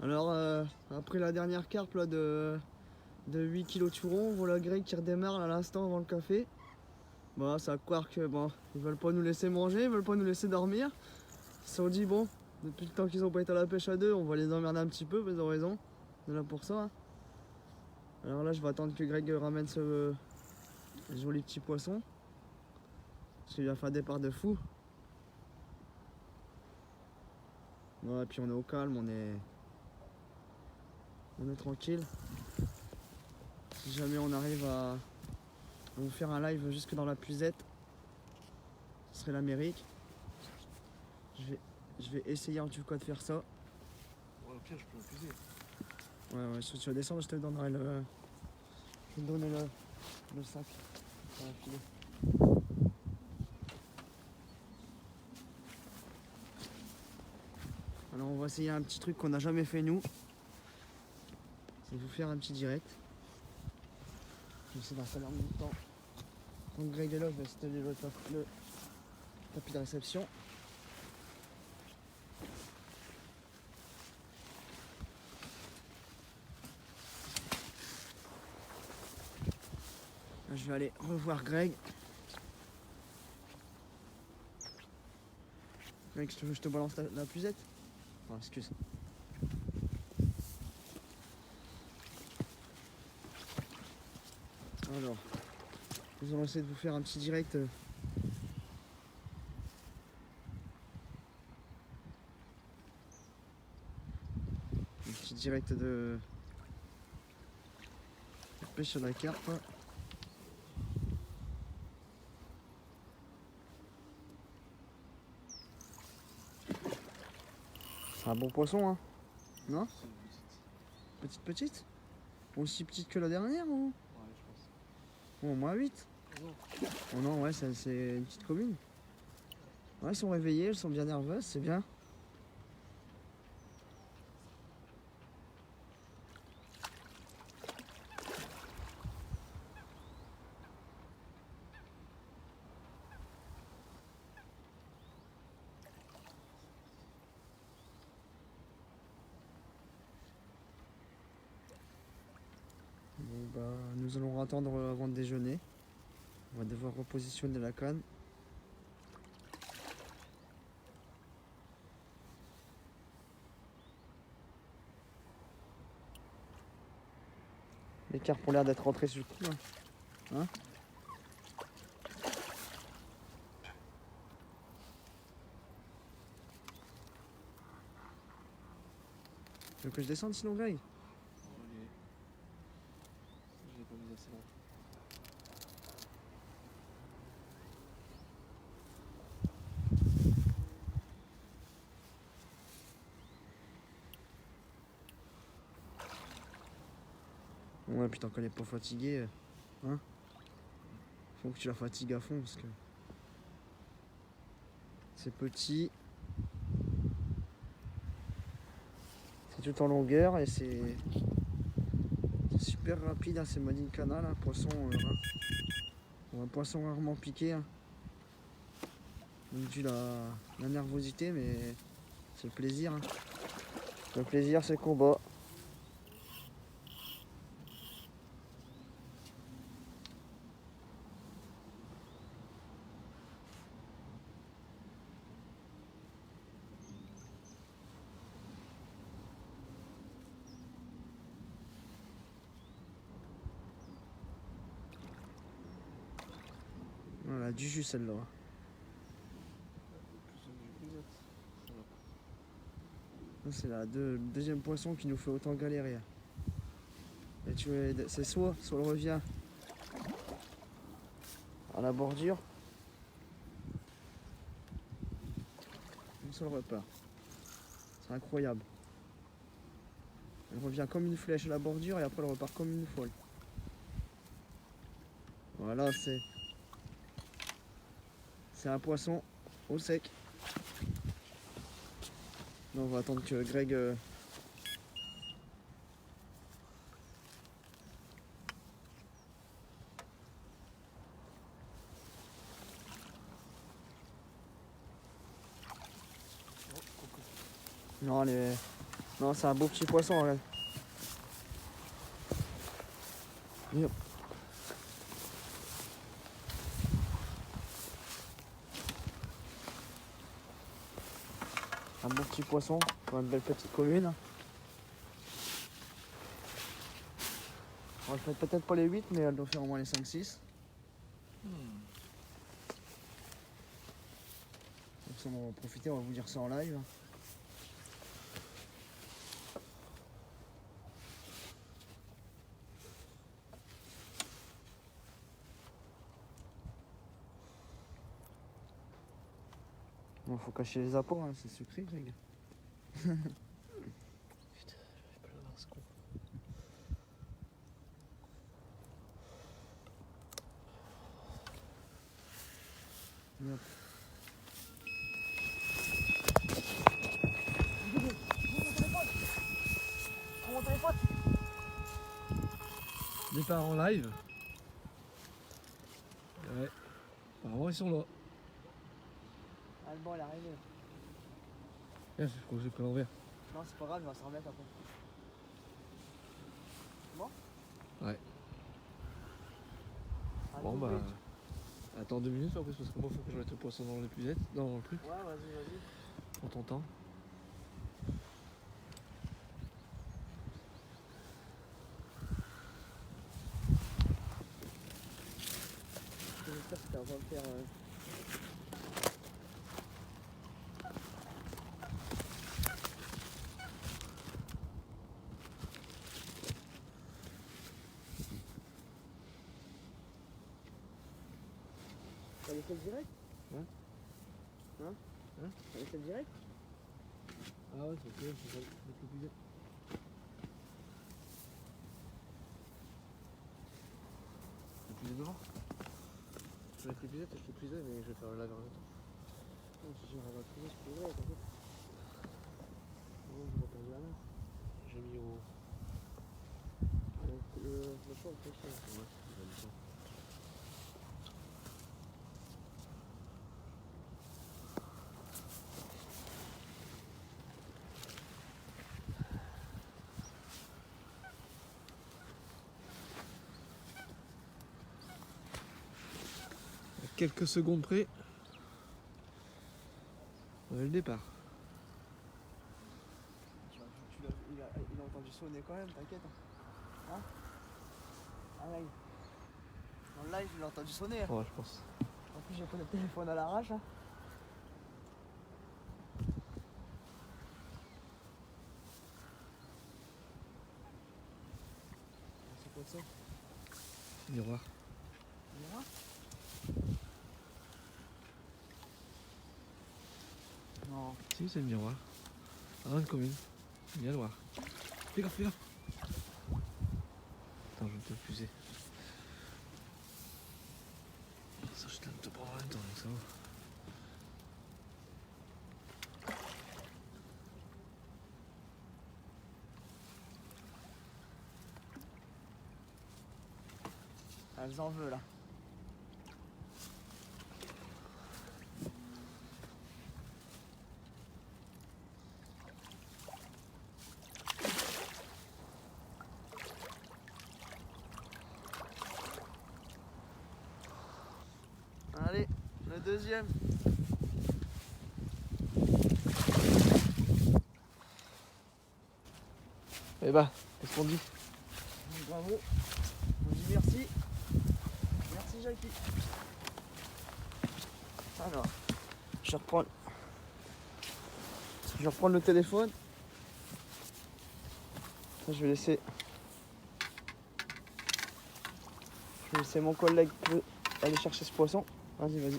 Alors, après la dernière carpe là, de 8 kg turon, voilà Greg qui redémarre là, à l'instant avant le café. Bon, ça croire que bon, ils veulent pas nous laisser manger, ils veulent pas nous laisser dormir. Ils se sont dit bon, depuis le temps qu'ils ont pas été à la pêche à deux, on va les emmerder un petit peu, ils ont raison. On est là pour ça. Hein. Alors là, je vais attendre que Greg ramène ce joli petit poisson. Parce qu'il a fait un départ de fou. Ouais, et puis on est au calme, on est tranquille. Si jamais on arrive à vous faire un live jusque dans la puisette, ce serait l'Amérique. Je vais essayer en tout cas de faire ça. Ouais, au pire, je peux l'accuser. Ouais, si tu vas descendre, je te donnerai le. Je vais te donner le sac. Ça va filer. Alors on va essayer un petit truc qu'on n'a jamais fait nous. C'est vous faire un petit direct. Je vais essayer d'installer en même temps. Donc Greg est là, je vais installer le tapis de réception. Là, je vais aller revoir Greg. Greg, je te balance la puisette. Oh, excuse. Alors, nous allons essayer de vous faire un petit direct. Un petit direct de pêche à la carpe. C'est un bon poisson, hein? Non? Petite? Aussi petite que la dernière ou? Ouais, je pense. Bon, au moins 8. Non. Oh non, ouais, c'est une petite commune. Ouais, elles sont réveillées, elles sont bien nerveuses, c'est bien. Bon, bah, nous allons attendre avant de déjeuner. On va devoir repositionner la canne. Les carpes ont l'air d'être rentrées sur le coup. Hein? Tu veux que je descende sinon, Greg? Ok. Je l'ai pas mis assez loin. Ouais, putain, quand elle est pas fatiguée, hein? Faut que tu la fatigues à fond parce que c'est petit. C'est tout en longueur et c'est super rapide, hein, c'est Madine Canal, un poisson, un poisson rarement piqué. Hein. Donc dû la nervosité, mais c'est le plaisir. Hein. Le plaisir, c'est le combat. Voilà, du jus celle-là. C'est le deuxième poisson qui nous fait autant galérer. Et c'est soit le revient à la bordure, soit le repart. C'est incroyable. Elle revient comme une flèche à la bordure et après elle repart comme une folle. Voilà, c'est un poisson au sec. Donc on va attendre que Greg non, Non, c'est un beau petit poisson, regarde. Yep. Un bon petit poisson pour une belle petite commune. On va faire peut-être pas les 8, mais elle doit faire au moins les 5-6. Donc ça, on va en profiter, on va vous dire ça en live. Bon, faut cacher les apports, hein, c'est sucré, Greg. Putain, j'arrive pas à l'avoir ce con. Yep. Mon téléphone. Départ en live. Ouais. Apparemment ils sont là. Ah, bon, elle est arrivée. Je crois que j'ai pris l'envers. Non, c'est pas grave, il va se remettre après. Bon. Ouais. À Bon tout bah. vite. Attends 2 minutes en plus parce que moi faut que je mette le poisson dans l'épuisette, dans le truc. Ouais, vas-y. On t'entend. J'espère que tu vas me faire. T'as laissé le direct? Hein? Hein? Hein? T'as laissé le direct? Ah ouais, c'est ok, je vais mettre l'épuisette. L'épuisette devant. Je vais mettre l'épuisette et je l'épuisette mais je vais faire le live en même temps. Non, si j'arrive à trouver, je pourrais, t'inquiète. Non, je vais perdu la main. J'ai mis au. Le choix, le choix. Ouais, il a du temps. À quelques secondes près. On a le départ. Il a entendu sonner quand même, t'inquiète. Hein? Ah là, dans le live, il a entendu sonner. Ouais, je pense. En plus, j'ai pris le téléphone à l'arrache. Hein. C'est quoi ça? Miroir. Mira? Non. Si, c'est le miroir. Ah, une commune. Viens le voir. Fais gaffe, fais gaffe. Attends, je vais te l'épuiser. Ça, je te prendre en même temps, donc ça va. Elles en veulent là. Allez, le deuxième. Eh bah, qu'est-ce qu'on dit? Bravo. On dit merci. Merci Jackie. Alors, je vais reprendre le téléphone. Ça, je vais laisser mon collègue aller chercher ce poisson. Vas-y.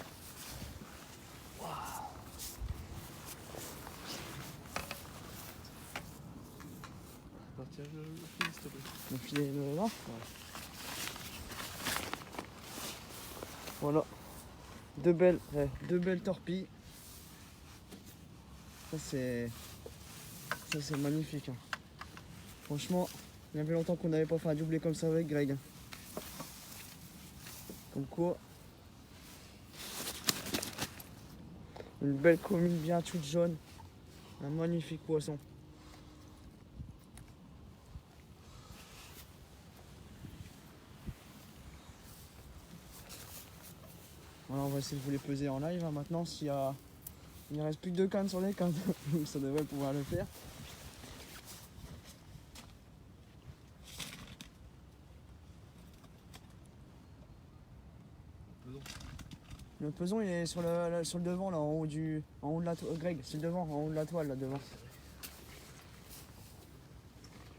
Tiens, le fil, s'il te plaît. Le filet est là. Voilà. Deux belles torpilles. Ça c'est magnifique. Hein. Franchement, il y avait longtemps qu'on n'avait pas fait un doublé comme ça avec Greg. Comme quoi. Une belle commune bien toute jaune. Un magnifique poisson. Voilà, on va essayer de vous les peser en live hein. Maintenant. Il ne reste plus que 2 cannes sur les cannes, donc ça devrait pouvoir le faire. Le peson il est sur le devant là, en haut de la toile. Greg, c'est le devant, en haut de la toile là devant.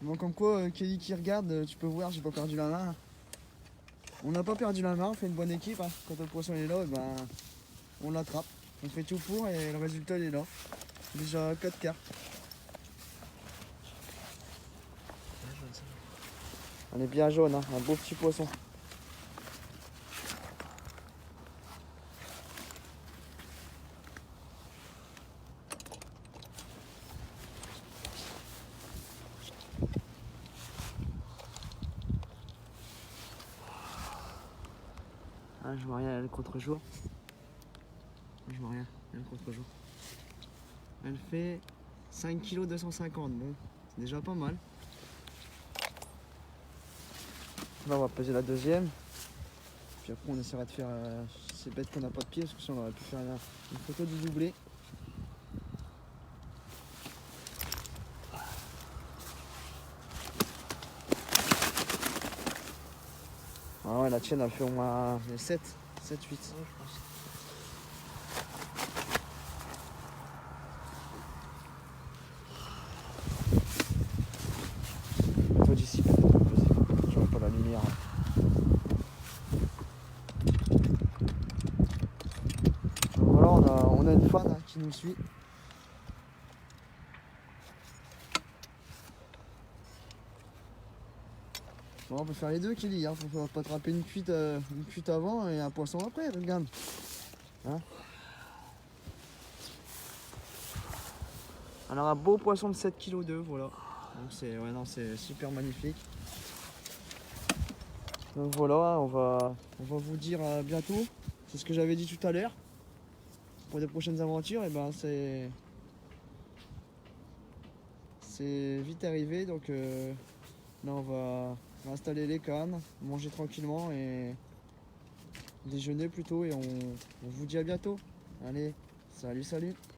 Bon, comme quoi, Kelly qui regarde, tu peux voir, j'ai pas perdu la main. On n'a pas perdu la main, on fait une bonne équipe. Hein. Quand le poisson est là, ben, on l'attrape. On fait tout pour et le résultat il est là. Déjà 4 cartes. On est bien jaune, hein, un beau petit poisson. Ah, je vois rien, elle est contre-jour. Je vois rien, elle est contre-jour. Elle fait 5 kg 250, bon, c'est déjà pas mal. Là, on va peser la deuxième. Puis après, on essaiera de faire. C'est bête qu'on n'a pas de pied, parce que sinon, on aurait pu faire une photo du doublé. Ah ouais, la tienne, elle fait au moins 7, 8. Ouais, je pense. Toi d'ici, je vois pas la lumière. Donc voilà, on a une fan hein, qui nous suit. Bon, on peut faire les deux, Kelly. Hein. Faut pas attraper une cuite avant et un poisson après, regarde. Hein, alors un beau poisson de 7 kg 2, voilà. Donc c'est super magnifique. Donc voilà, on va vous dire à bientôt. C'est ce que j'avais dit tout à l'heure. Pour des prochaines aventures, et ben c'est vite arrivé. Donc là on va installer les cannes, manger tranquillement et déjeuner plutôt et on vous dit à bientôt. Allez, salut.